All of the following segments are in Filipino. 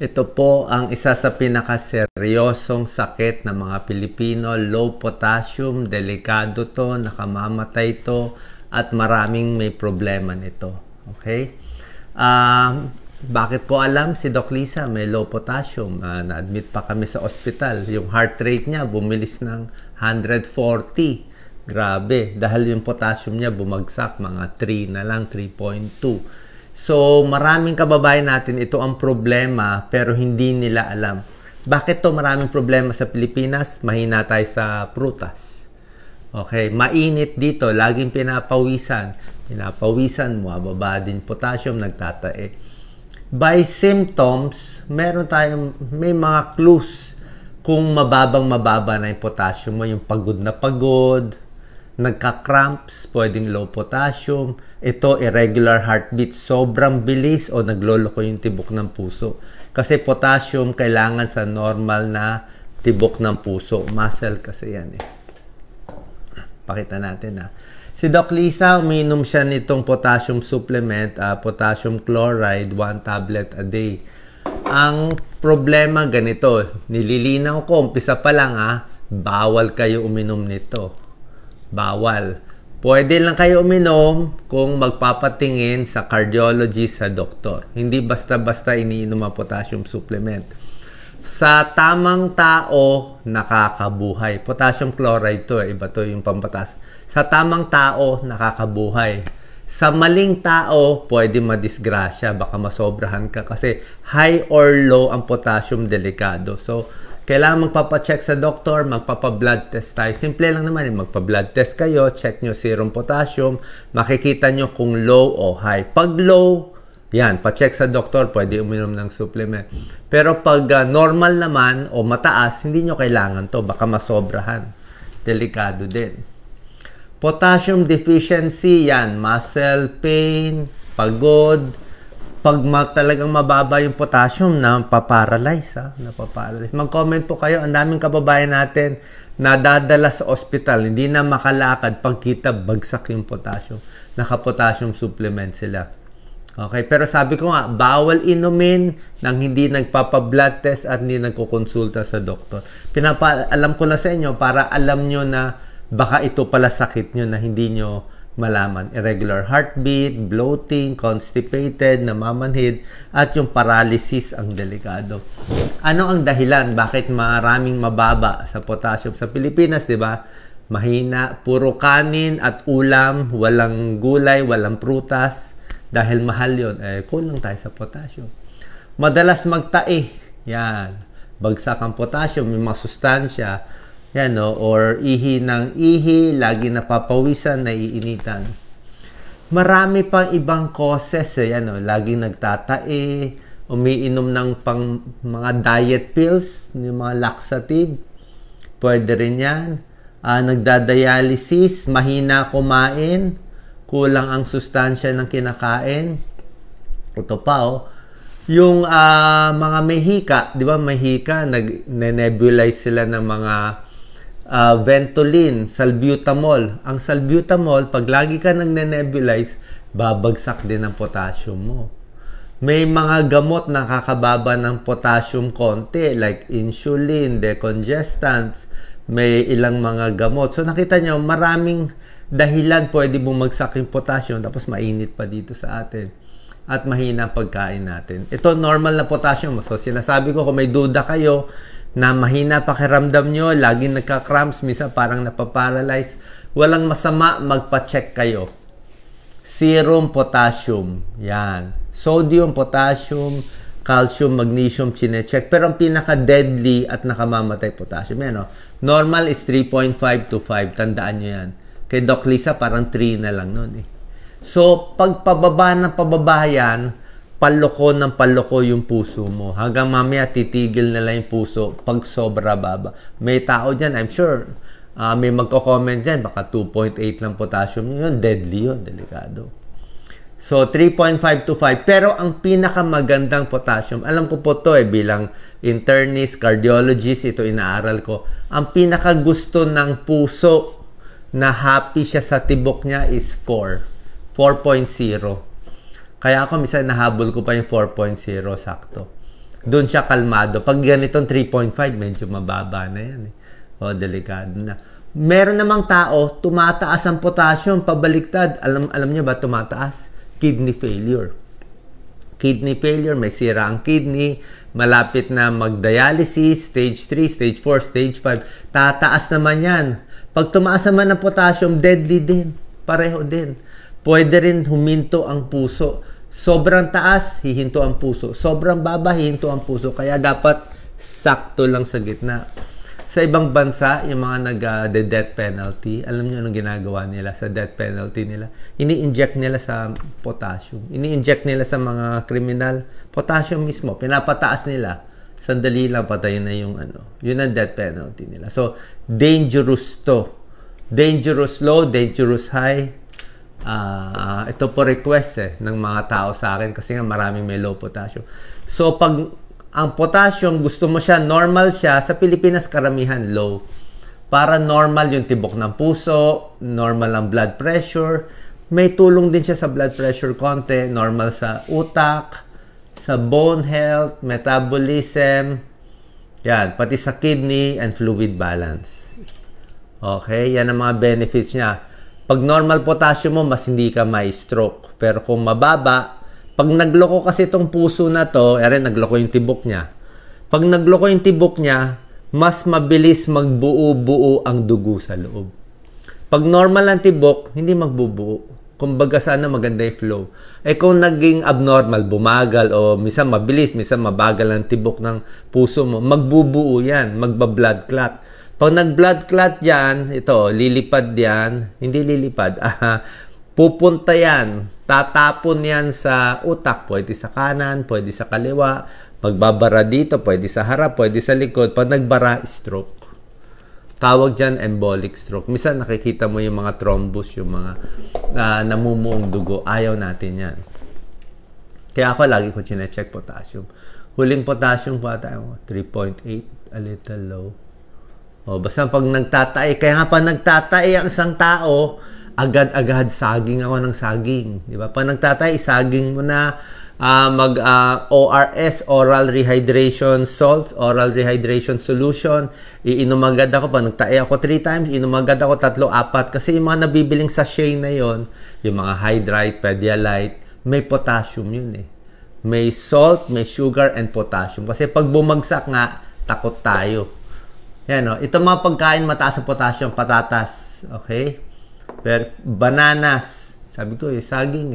Ito po ang isa sa pinakaseryosong sakit ng mga Pilipino, low potassium, delikado to, nakamamatay to, at maraming may problema nito. Okay? Bakit ko alam si Doc Lisa may low potassium? Na-admit pa kami sa ospital. Yung heart rate niya bumilis ng 140. Grabe, dahil yung potassium niya bumagsak, mga 3 na lang, 3.2. So, maraming kababayan natin, ito ang problema, pero hindi nila alam. Bakit to maraming problema sa Pilipinas? Mahina tayo sa prutas. Okay, mainit dito, laging pinapawisan. Pinapawisan mo, bababa din potassium, nagtatae. By symptoms, may mga clues kung mababa na yung potassium mo, yung pagod na pagod, nagka-cramps, pwedeng low potassium. Ito, irregular heartbeat, sobrang bilis o nagloloko yung tibok ng puso. Kasi potassium kailangan sa normal na tibok ng puso. Muscle kasi yan eh. Pakita natin Si Doc Lisa, uminom siya nitong potassium supplement, potassium chloride, 1 tablet a day. Ang problema ganito, nililinaw ko, umpisa pa lang bawal kayo uminom nito. Bawal. Pwede lang kayo uminom kung magpapatingin sa cardiologist, sa doktor. Hindi basta-basta iniinom ang potassium supplement. Sa tamang tao, nakakabuhay. Potassium chloride to, iba to yung pampatas. Sa tamang tao, nakakabuhay. Sa maling tao, pwede madisgrasya, baka masobrahan ka kasi high or low ang potassium, delikado. So, kailangan magpapacheck sa doktor, magpapa-blood test tayo. Simple lang naman, magpa-blood test kayo, check nyo serum potassium, makikita nyo kung low o high. Pag low, yan, pa-check sa doktor, pwede uminom ng supplement. Pero pag normal naman o mataas, hindi nyo kailangan to, baka masobrahan. Delikado din. Potassium deficiency, yan, muscle pain, pagod. Pag talagang mababa yung potassium, napaparalyze. Napaparalyze. Mag-comment po kayo. Ang daming kababayan natin nadadala sa ospital. Hindi na makalakad. Pagkita, bagsak yung potassium. Naka-potassium supplement sila. Okay? Pero sabi ko nga, bawal inumin nang hindi nagpapa-blood test at hindi nagkukonsulta sa doktor. Pinapaalam ko na sa inyo para alam nyo na baka ito pala sakit nyo na hindi nyo malaman. Irregular heartbeat, bloating, constipated, namamanhid, at yung paralysis ang delikado. Ano ang dahilan? Bakit maraming mababa sa potassium sa Pilipinas, di ba? Mahina, puro kanin at ulam, walang gulay, walang prutas. Dahil mahal yun, kulang tayo sa potassium. Madalas magtae. Yan. Bagsak ang potassium, may mga sustansya. Yan, or ihi ng ihi, lagi napapawisan, naiinitan. Marami pang ibang causes, yan, laging nagtatae, umiinom ng mga diet pills, yung mga laxative, pwede rin yan. Nagdadialysis, mahina kumain, kulang ang sustansya ng kinakain. Ito pa, yung mga mehika, di ba mehika, nag-nebulize sila ng mga Ventolin, salbutamol. Ang salbutamol, pag lagi ka nagne-nebulize, babagsak din ang potassium mo. May mga gamot na nakakababa ng potassium konti, like insulin, decongestants, may ilang mga gamot. So nakita nyo, maraming dahilan pwede bumagsak yung potassium, tapos mainit pa dito sa atin. At mahina pagkain natin. Ito normal na potassium. So sinasabi ko, kung may duda kayo, na mahina pakiramdam nyo, laging nagka-cramps, minsan parang napaparalyze, walang masama, magpa-check kayo. Serum potassium, yan. Sodium, potassium, calcium, magnesium, chinecheck. Pero ang pinaka-deadly at nakamamatay potassium, yan, normal is 3.5 to 5, tandaan nyo yan. Kay Doc Lisa, parang 3 na lang nun So, pag pababa ng pababa yan, paloko ng paloko yung puso mo. Hanggang mamaya titigil na lang yung puso pag sobra baba. May tao dyan, I'm sure, may magko-comment dyan, baka 2.8 lang potassium yun, deadly yun, delikado. So, 3.5 to 5. Pero ang pinakamagandang potassium, alam ko po to bilang internist, cardiologist, ito inaaral ko. Ang pinakagusto ng puso na happy siya sa tibok niya is 4.0. Kaya ako minsan nahabol ko pa yung 4.0 sakto. doon siya kalmado. Pag ganitong 3.5, medyo mababa na yan. O, delikado na. Meron namang tao, tumataas ang potassium, pabaliktad. Alam niyo ba, tumataas? Kidney failure. Kidney failure, may sira ang kidney, malapit na mag-dialysis, stage 3, stage 4, stage 5. Tataas naman yan. Pag tumaas naman ang potassium, deadly din. Pareho din. Pwede rin huminto ang puso. Sobrang taas, hihinto ang puso. Sobrang baba, hihinto ang puso. Kaya dapat sakto lang sa gitna. Sa ibang bansa, yung mga nag-death penalty, alam niyo anong ginagawa nila sa death penalty nila? Ini-inject nila sa potassium. Ini-inject nila sa mga kriminal. Potassium mismo, pinapataas nila. Sandali lang, patayin na yung ano. Yun ang death penalty nila. So, dangerous to. Dangerous low, dangerous high. Ito po request ng mga tao sa akin kasi nga maraming may low potassium. So, pag ang potassium, gusto mo siya, normal siya, sa Pilipinas karamihan low. Para normal yung tibok ng puso, normal ang blood pressure, may tulong din siya sa blood pressure konti, normal sa utak, sa bone health, metabolism, yan, pati sa kidney and fluid balance. Okay, yan ang mga benefits niya. Pag normal potassium mo, mas hindi ka may stroke. Pero kung mababa, pag nagloko kasi itong puso na to, nagloko yung tibok niya. Pag nagloko yung tibok niya, mas mabilis magbuo-buo ang dugo sa loob. Pag normal ang tibok, hindi magbubuo. Kumbaga sana maganda yung flow. Kung naging abnormal, bumagal, o minsan mabilis, minsan mabagal ang tibok ng puso mo, magbubuo yan, magba-blood clot. Pag nag-blood clot yan, ito, lilipad yan, hindi lilipad, pupunta yan, tatapon yan sa utak, pwede sa kanan, pwede sa kaliwa, magbabara dito, pwede sa harap, pwede sa likod. Pag nagbara, stroke. Tawag dyan, embolic stroke. Minsan nakikita mo yung mga thrombus, yung mga namumuong dugo. Ayaw natin yan. Kaya ako lagi ko chinecheck potassium. Huling potassium po tayo, 3.8, a little low. Basta pag nagtatae, kaya nga pa nagtatae ang isang tao, agad-agad saging ako ng saging. Di ba? Pag nagtatay, saging mo na ORS, oral rehydration salts, oral rehydration solution. Iinom agad ako. Pag nagtae ako 3 times, iinom agad ako 3, 4. Kasi yung mga nabibiling sachet na yon, yung mga Hydrite, Pedialyte, may potassium yun eh. May salt, may sugar, and potassium. Kasi pag bumagsak nga, takot tayo. Yan o. Ito mga pagkain mataas sa potassium, patatas. Okay? Pero bananas, sabi ko saging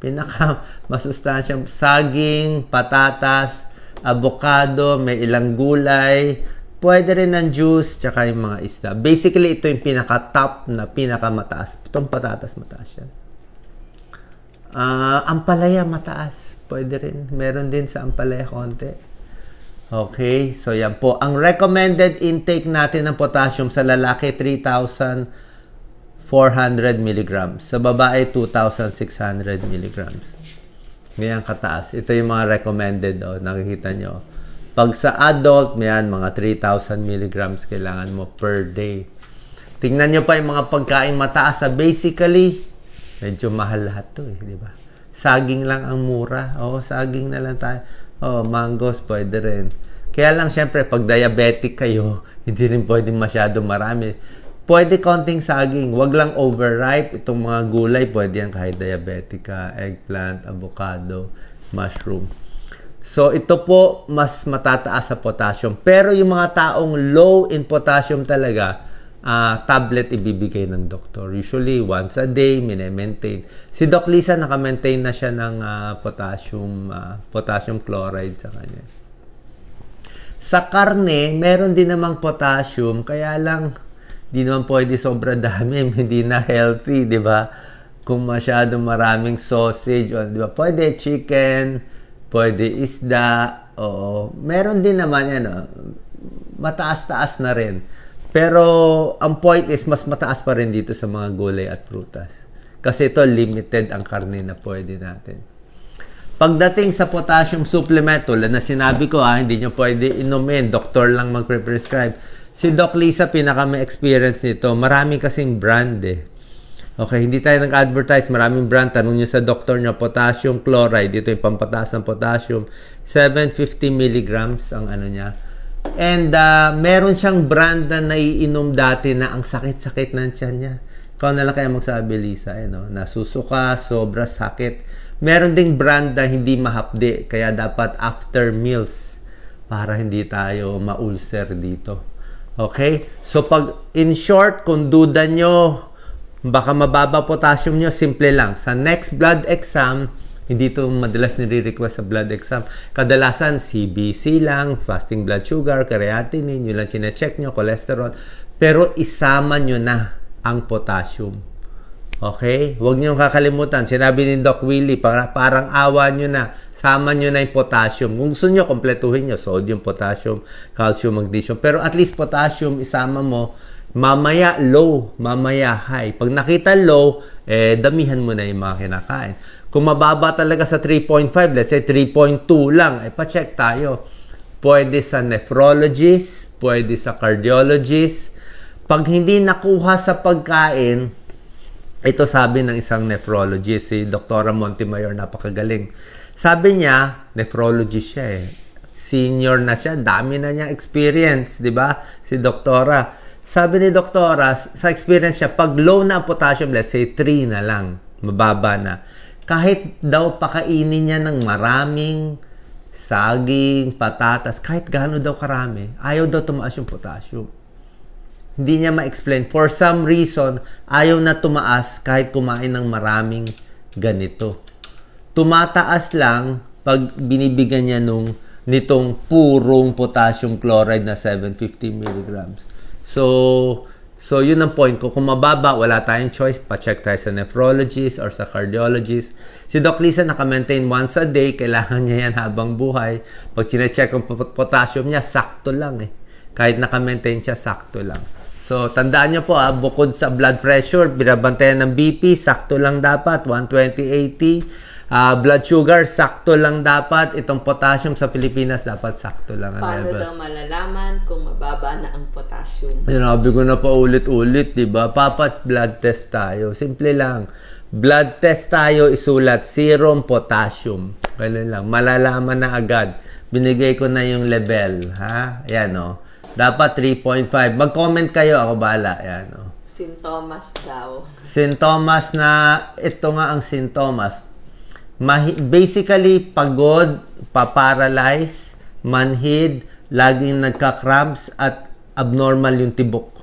pinaka masustansyang saging, patatas, avocado, may ilang gulay, pwede rin ng juice, tsaka yung mga isda. Basically, ito yung pinaka-top na pinaka-mataas. Itong patatas, mataas yan. Ampalaya, mataas. Pwede rin. Meron din sa ampalaya konti. Okay, so yan po. Ang recommended intake natin ng potassium sa lalaki, 3,400 milligrams. Sa babae, 2,600 milligrams. Ngayon kataas. Ito yung mga recommended. Nakikita nyo. Pag sa adult, mayan, mga 3,000 milligrams kailangan mo per day. Tingnan nyo pa yung mga pagkain mataas. Basically, medyo mahal lahat to di ba? Saging lang ang mura. Saging na lang tayo. Mangoes, pwede rin. Kaya lang, syempre, pag diabetic kayo, hindi rin pwede masyado marami. Pwede konting saging. Wag lang overripe. Itong mga gulay, pwede yan kahit diabetic ka. Eggplant, avocado, mushroom. So, ito po, mas matataas sa potassium. Pero yung mga taong low in potassium talaga, tablet ibibigay ng doktor. Usually, once a day, mine-maintain. Si Doc Lisa, naka-maintain na siya ng potassium chloride sa kanya. Sa karne, meron din namang potassium, kaya lang, di naman pwede sobra dami, hindi na healthy, di ba? Kung masyadong maraming sausage, di ba? Pwede chicken, pwede isda, meron din naman yan, mataas-taas na rin. Pero, ang point is, mas mataas pa rin dito sa mga gulay at prutas. Kasi ito, limited ang karne na pwede natin. Pagdating sa potassium supplement, tulad na sinabi ko, hindi nyo pwede inumin. Doktor lang magpre-prescribe. Si Doc Lisa, pinaka may experience nito. Marami kasing brand Okay, hindi tayo nag-advertise. Maraming brand. Tanong nyo sa doktor nyo. Potassium chloride. Dito yung pampataas ng potassium. 750 milligrams ang ano niya. And meron siyang brand na naiinom dati na ang sakit-sakit ng tiyan niya. Ikaw na lang kaya magsabi, Lisa. Nasusuka, sobra sakit. Meron ding brand na hindi mahapdi. Kaya dapat after meals para hindi tayo ma-ulcer dito. Okay? So, in short, kung duda nyo, baka mababa potassium nyo, simple lang. Sa next blood exam, hindi ito madalas nire-request sa blood exam. Kadalasan, CBC lang, fasting blood sugar, creatinine, yun lang chinecheck nyo, cholesterol. Pero isama nyo na ang potassium. Okay? Huwag nyo kakalimutan. Sinabi ni Doc Willie, parang awa nyo na. Sama nyo na yung potassium. Kung gusto nyo, kompletuhin nyo. Sodium, potassium, calcium, magnesium. Pero at least potassium, isama mo. Mamaya low, mamaya high. Pag nakita low, damihan mo na yung mga kinakain. Kung mababa talaga sa 3.5, let's say 3.2 lang, pa-check tayo. Pwede sa nephrologist, pwede sa cardiologist. Pag hindi nakuha sa pagkain, ito sabi ng isang nephrologist, si Dr. Montemayor, napakagaling. Sabi niya, nephrologist siya Senior na siya, dami na niya experience, di ba? Si doktora. Sabi ni doktora, sa experience siya, pag low na potassium, let's say 3 na lang, mababa na. Kahit daw pakainin niya ng maraming saging, patatas, kahit gaano daw karami, ayaw daw tumaas yung potassium. Hindi niya ma-explain. For some reason, ayaw na tumaas kahit kumain ng maraming ganito. Tumataas lang pag binibigyan niya nitong purong potassium chloride na 750 milligrams. So yun ang point ko. Kung mababa, wala tayong choice. Pa-check tayo sa nephrologist or sa cardiologist. Si Doc Lisa naka-maintain once a day. Kailangan niya yan habang buhay. Pag chinecheck ang potassium niya, sakto lang Kahit naka-maintain siya, sakto lang. So, tandaan niyo po bukod sa blood pressure, binabantayan ng BP, sakto lang dapat, 120/80. Blood sugar, sakto lang dapat. Itong potassium sa Pilipinas, dapat sakto lang ang Paano level. daw malalaman kung mababa na ang potassium? Sinabi ko na pa ulit-ulit, diba? Papat blood test tayo. Simple lang. Blood test tayo, isulat serum potassium. Ganun lang. Malalaman na agad. Binigay ko na yung level. Ha? Ayan Dapat 3.5. Mag-comment kayo. Ako bahala. Ayan Sintomas daw. Sintomas na, ito nga ang sintomas. Basically, pagod, paparalyze, manhid, laging nagka-cramps, at abnormal yung tibok.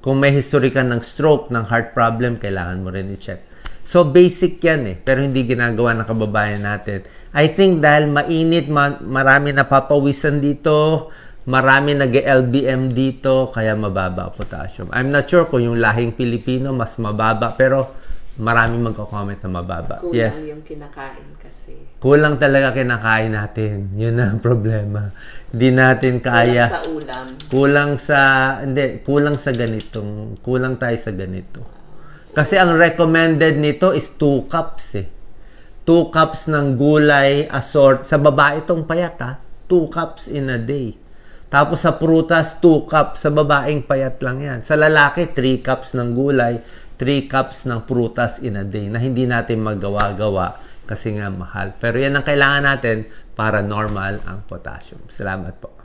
Kung may history ka ng stroke, ng heart problem, kailangan mo rin i-check. So, basic yan pero hindi ginagawa ng kababayan natin. I think dahil mainit, marami napapawisan dito, marami nag-LBM dito, kaya mababa potassium. I'm not sure kung yung lahing Pilipino mas mababa, pero marami magko-comment na mababa. Kulang yung kinakain kasi. Kulang talaga kinakain natin. Yun ang problema. Hindi natin kaya. Kulang sa ulam. Kulang sa ganitong. Kulang tayo sa ganito. Kasi ang recommended nito is 2 cups 2 cups ng gulay, sa babae itong payat 2 cups in a day. Tapos sa prutas, 2 cups. Sa babaeng payat lang yan. Sa lalaki, 3 cups ng gulay, 3 cups ng prutas in a day na hindi natin magawa-gawa kasi nga mahal. Pero yan ang kailangan natin para normal ang potassium. Salamat po.